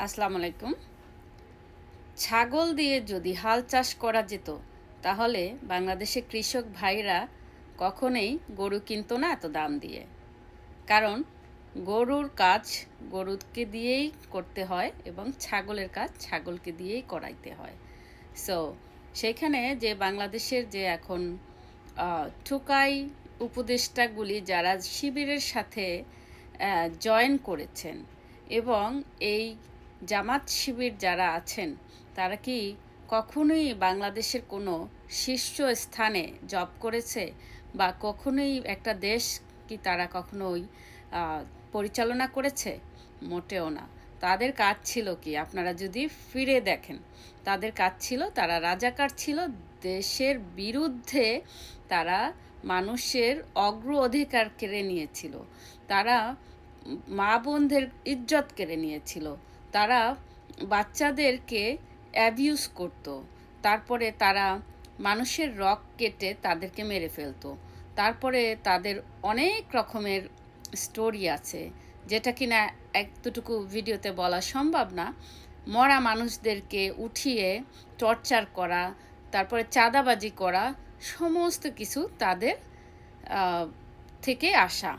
আসসালামু আলাইকুম। ছাগল দিয়ে যদি হাল চাষ করা যেত তাহলে বাংলাদেশে কৃষক ভাইরা কখনোই গরু কিনতো না এত দাম দিয়ে। কারণ গরুর কাজ গরুকে দিয়েই করতে হয় এবং ছাগলের কাজ ছাগলকে দিয়েই করাইতে হয়। সো সেইখানে যে বাংলাদেশের যে এখন টোকাই উপদেষ্টাগুলি যারা শিবিরের সাথে জয়েন করেছেন এবং এই জামাত শিবির যারা আছেন তারা কি কখনোই বাংলাদেশের কোনো শীর্ষ স্থানে জব করেছে বা কখনোই একটা দেশ কি তারা কখনোই পরিচালনা করেছে? মোটেও না। তাদের কাজ ছিল কি, আপনারা যদি ফিরে দেখেন, তাদের কাজ ছিল তারা রাজাকার ছিল। দেশের বিরুদ্ধে তারা মানুষের অগ্র অধিকার কেড়ে নিয়েছিল। তারা মা বোনদের ইজ্জত কেড়ে নিয়েছিল। তারা বাচ্চাদেরকে অ্যাবিউজ করতো। তারপরে তারা মানুষের রক কেটে তাদেরকে মেরে ফেলতো। তারপরে তাদের অনেক রকমের স্টোরি আছে যেটা কিনা এতটুকু ভিডিওতে বলা সম্ভব না। মরা মানুষদেরকে উঠিয়ে টর্চার করা, তারপরে চাঁদাবাজি করা, সমস্ত কিছু তাদের থেকে আসা।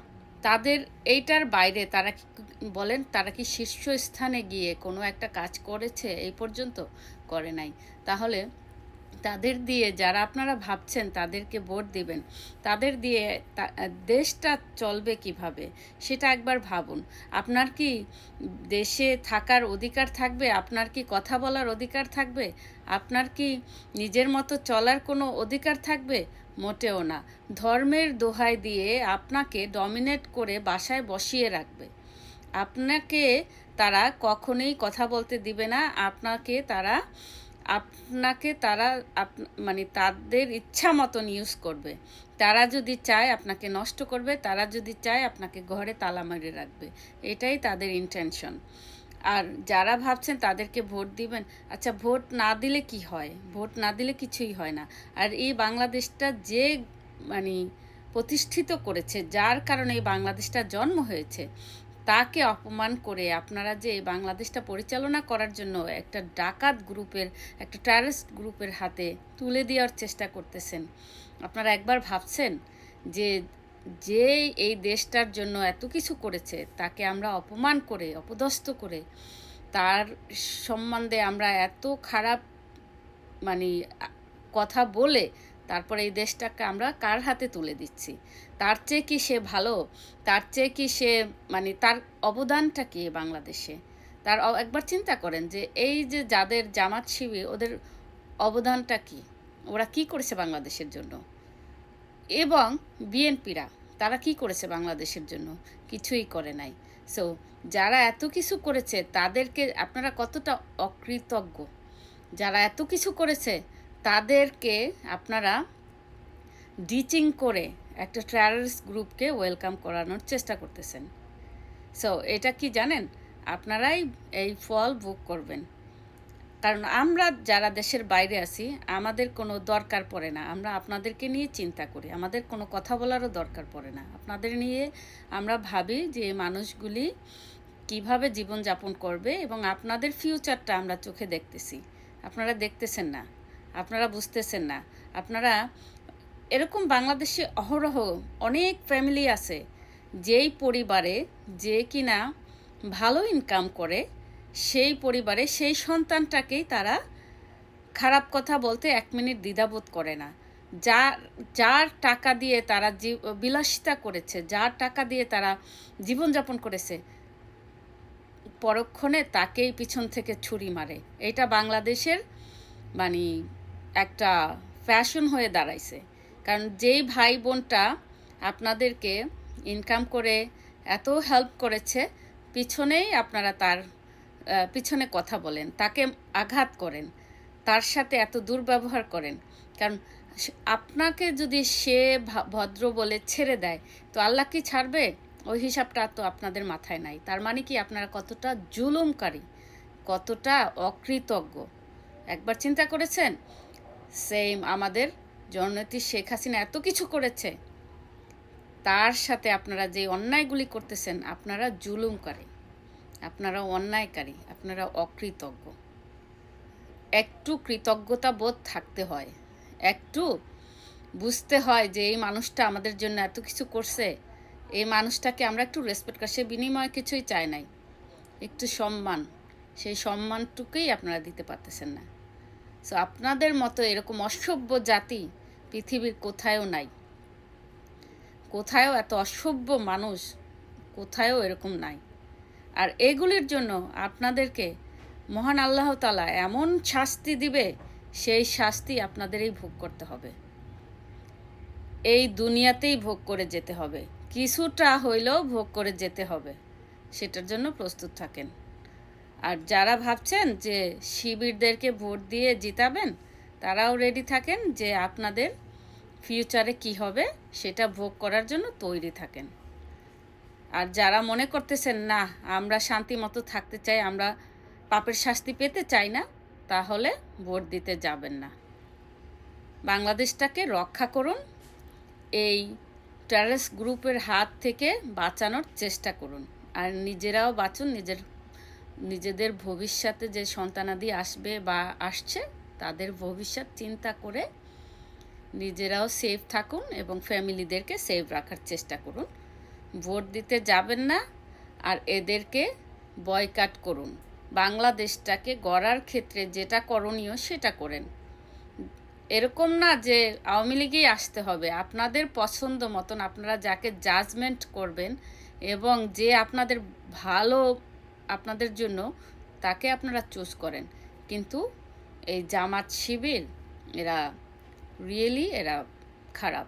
তাদের এইটার বাইরে তারা বলেন তারা কি শীর্ষস্থানে গিয়ে কোনো একটা কাজ করেছে এই পর্যন্ত? করে নাই। তাহলে তাদের দিয়ে যারা আপনারা ভাবছেন তাদেরকে ভোট দিবেন, তাদের দিয়ে দেশটা চলবে কিভাবে সেটা একবার ভাবুন। আপনার কি দেশে থাকার অধিকার থাকবে? আপনার কি কথা বলার অধিকার থাকবে? আপনার কি নিজের মতো চলার কোনো অধিকার থাকবে? মোটেও না। ধর্মের দোহাই দিয়ে আপনাকে ডমিনেট করে বাসায় বসিয়ে রাখবে। আপনাকে তারা কখনোই কথা বলতে দিবে না। আপনাকে তারা মানে তাদের ইচ্ছা মতন ইউজ করবে। তারা যদি চায় আপনাকে নষ্ট করবে, তারা যদি চায় আপনাকে ঘরে তালা মেরে রাখবে। এটাই তাদের ইন্টেনশন। আর যারা ভাবছেন তাদেরকে ভোট দিবেন, আচ্ছা ভোট না দিলে কি হয়? ভোট না দিলে কিছুই হয় না। আর এই বাংলাদেশটা যে মানে প্রতিষ্ঠিত করেছে, যার কারণে এই বাংলাদেশটা জন্ম হয়েছে, তাকে অপমান করে আপনারা যে বাংলাদেশটা পরিচালনা করার জন্য একটা ডাকাত গ্রুপের, একটা টেররিস্ট গ্রুপের হাতে তুলে দেওয়ার চেষ্টা করতেছেন। আপনারা একবার ভাবছেন যে যে এই দেশটার জন্য এত কিছু করেছে তাকে আমরা অপমান করে, অপদস্থ করে, তার সম্বন্ধে আমরা এত খারাপ মানে কথা বলে তারপরে এই দেশটাকে আমরা কার হাতে তুলে দিচ্ছি? তার চেয়ে কি সে ভালো? তার চেয়ে কি সে মানে তার অবদানটা কি বাংলাদেশে? তার একবার চিন্তা করেন যে এই যে যাদের জামাত শিবির, ওদের অবদানটা কি? ওরা কি করেছে বাংলাদেশের জন্য? এবং বিএনপিরা তারা কি করেছে বাংলাদেশের জন্য? কিছুই করে নাই। সো যারা এত কিছু করেছে তাদেরকে আপনারা কতটা অকৃতজ্ঞ? যারা এত কিছু করেছে তাদেরকে আপনারা ডিচিং করে একটা টেররিস্ট গ্রুপকে ওয়েলকাম করানোর চেষ্টা করতেছেন। সো এটা কি জানেন? আপনারাই এই ফল ভোগ করবেন। কারণ আমরা যারা দেশের বাইরে আছি আমাদের কোনো দরকার পড়ে না। আমরা আপনাদেরকে নিয়ে চিন্তা করি, আমাদের কোনো কথা বলারও দরকার পড়ে না। আপনাদের নিয়ে আমরা ভাবি যে মানুষগুলি কিভাবে জীবনযাপন করবে এবং আপনাদের ফিউচারটা আমরা চোখে দেখতেছি। আপনারা দেখতেছেন না, আপনারা বুঝতেছেন না। আপনারা এরকম বাংলাদেশে অহরহ অনেক ফ্যামিলি আছে যেই পরিবারে যে কিনা ভালো ইনকাম করে, সেই পরিবারে সেই সন্তানটাকেই তারা খারাপ কথা বলতে এক মিনিট দ্বিধাবোধ করে না। যার যার টাকা দিয়ে তারা বিলাসিতা করেছে, যার টাকা দিয়ে তারা জীবনযাপন করেছে, পরক্ষণে তাকেই পিছন থেকে ছুরি মারে। এটা বাংলাদেশের মানে একটা ফ্যাশন হয়ে দাঁড়াইছে। কারণ যেই ভাই বোনটা আপনাদেরকে ইনকাম করে এত হেল্প করেছে, পিছনেই আপনারা তার পিছনে কথা বলেন, তাকে আঘাত করেন, তার সাথে এত দুর্ব্যবহার করেন। কারণ আপনাকে যদি সে ভদ্র বলে ছেড়ে দেয় তো আল্লাহ কি ছাড়বে? ওই হিসাবটা তো আপনাদের মাথায় নাই। তার মানে কি আপনারা কতটা জুলুমকারী, কতটা অকৃতজ্ঞ একবার চিন্তা করেছেন? সেম আমাদের জননেত্রী শেখ হাসিনা এত কিছু করেছে, তার সাথে আপনারা যে অন্যায়গুলি করতেছেন আপনারা জুলুমকারী। আপনারা অন্যায়কারী, আপনারা অকৃতজ্ঞ। একটু কৃতজ্ঞতা বোধ থাকতে হয়, একটু বুঝতে হয় যে এই মানুষটা আমাদের জন্য এত কিছু করছে, এই মানুষটাকে আমরা একটু রেসপেক্ট করি, সে বিনিময়ে কিছুই চায় নাই, একটু সম্মান, সেই সম্মানটুকুই আপনারা দিতে পারতেছেন না। সো আপনাদের মতো এরকম অসভ্য জাতি পৃথিবীর কোথায়ও নাই, কোথায়ও এত অসভ্য মানুষ কোথায়ও এরকম নাই। আর এগুলির জন্য আপনাদেরকে মহান আল্লাহ তাআলা এমন শাস্তি দিবে, সেই শাস্তি আপনাদেরই ভোগ করতে হবে, এই দুনিয়াতেই ভোগ করে যেতে হবে, কিছুটা হইলেও ভোগ করে যেতে হবে, সেটার জন্য প্রস্তুত থাকেন। আর যারা ভাবছেন যে শিবিরদেরকে ভোট দিয়ে জিতাবেন, তারাও রেডি থাকেন যে আপনাদের ফিউচারে কি হবে সেটা ভোগ করার জন্য তৈরি থাকেন। আর যারা মনে করতেছেন না আমরা শান্তি মতো থাকতে চাই, আমরা পাপের শাস্তি পেতে চাই না, তাহলে ভোট দিতে যাবেন না। বাংলাদেশটাকে রক্ষা করুন, এই টেররিস্ট গ্রুপের হাত থেকে বাঁচানোর চেষ্টা করুন। আর নিজেরাও বাঁচুন, নিজেদের ভবিষ্যতে যে সন্তানাদি আসবে বা আসছে তাদের ভবিষ্যৎ চিন্তা করে নিজেরাও সেফ থাকুন এবং ফ্যামিলিদেরকে সেফ রাখার চেষ্টা করুন। ভোট দিতে যাবেন না, আর এদেরকে বয়কট করুন। বাংলাদেশটাকে গড়ার ক্ষেত্রে যেটা করণীয় সেটা করেন। এরকম না যে আওয়ামী লীগেই আসতে হবে, আপনাদের পছন্দ মতন আপনারা যাকে জাজমেন্ট করবেন এবং যে আপনাদের ভালো আপনাদের জন্য তাকে আপনারা চুজ করেন। কিন্তু এই জামাত শিবির এরা রিয়েলি এরা খারাপ।